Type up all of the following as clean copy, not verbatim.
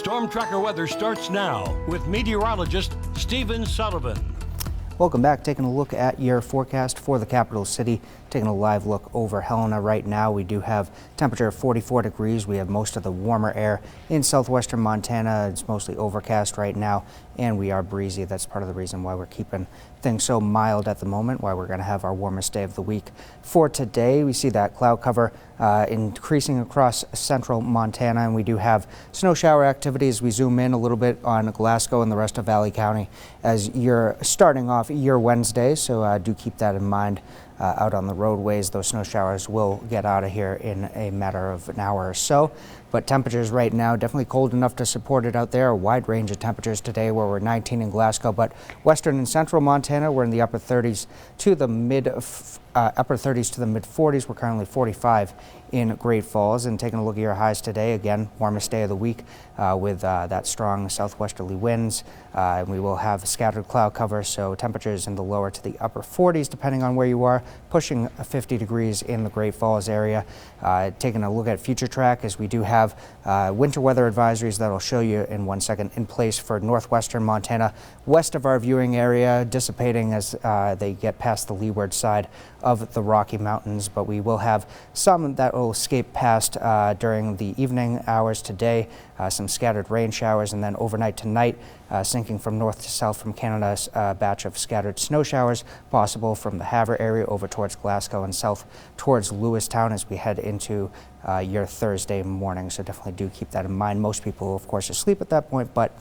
Storm Tracker weather starts now with meteorologist Stephen Sullivan. Welcome back. Taking a look at your forecast for the capital city. Taking a live look over Helena right now. We do have temperature of 44 degrees. We have most of the warmer air in southwestern Montana. It's mostly overcast right now, and we are breezy. That's part of the reason why we're keeping things so mild at the moment, why we're going to have our warmest day of the week. For today, we see that cloud cover increasing across central Montana, and we do have snow shower activity as we zoom in a little bit on Glasgow and the rest of Valley County as you're starting off your Wednesday, so do keep that in mind. Out on the roadways, those snow showers will get out of here in a matter of an hour or so. But temperatures right now definitely cold enough to support it out there. A wide range of temperatures today where we're 19 in Glasgow, but western and central Montana we're in the upper 30s to the mid 40s. We're currently 45 in Great Falls. And taking a look at your highs today, again, warmest day of the week with that strong southwesterly winds. And we will have scattered cloud cover, so temperatures in the lower to the upper 40s depending on where you are, pushing 50 degrees in the Great Falls area. Taking a look at future track, as we do have winter weather advisories that I'll show you in 1 second in place for northwestern Montana, west of our viewing area, dissipating as they get past the leeward side of the Rocky Mountains, but we will have some that will escape past during the evening hours today, some scattered rain showers, and then overnight tonight, sinking from north to south from Canada, a batch of scattered snow showers possible from the Havre area over towards Glasgow and south towards Lewistown as we head into your Thursday morning. So definitely do keep that in mind. Most people, of course, asleep at that point, but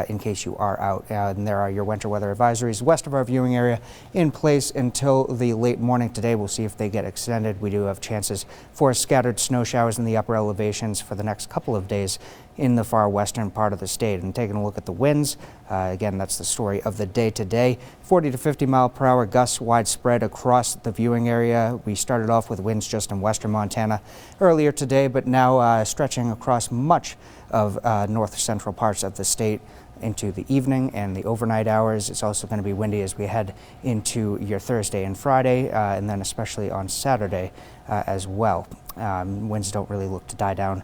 in case you are out. And there are your winter weather advisories west of our viewing area in place until the late morning today. We'll see if they get extended. We do have chances for scattered snow showers in the upper elevations for the next couple of days in the far western part of the state. And taking a look at the winds, again, that's the story of the day today. 40 to 50 mile per hour gusts widespread across the viewing area. We started off with winds just in western Montana earlier today, but now stretching across much of north central parts of the state into the evening and the overnight hours. It's also going to be windy as we head into your Thursday and Friday, and then especially on Saturday as well. Winds don't really look to die down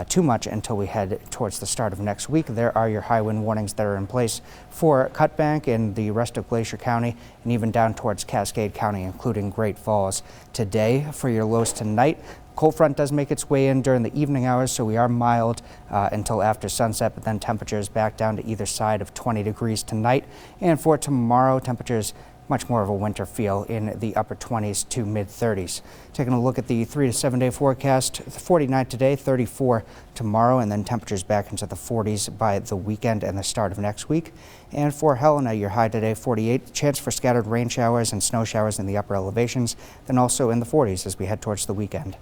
too much until we head towards the start of next week. There are your high wind warnings that are in place for Cutbank and the rest of Glacier County and even down towards Cascade County, including Great Falls. Today, for your lows tonight, cold front does make its way in during the evening hours, so we are mild until after sunset, but then temperatures back down to either side of 20 degrees tonight. And for tomorrow, temperatures much more of a winter feel in the upper 20s to mid 30s. Taking a look at the 3 to 7 day forecast, 49 today, 34 tomorrow, and then temperatures back into the 40s by the weekend and the start of next week. And for Helena, your high today, 48, chance for scattered rain showers and snow showers in the upper elevations, then also in the 40s as we head towards the weekend.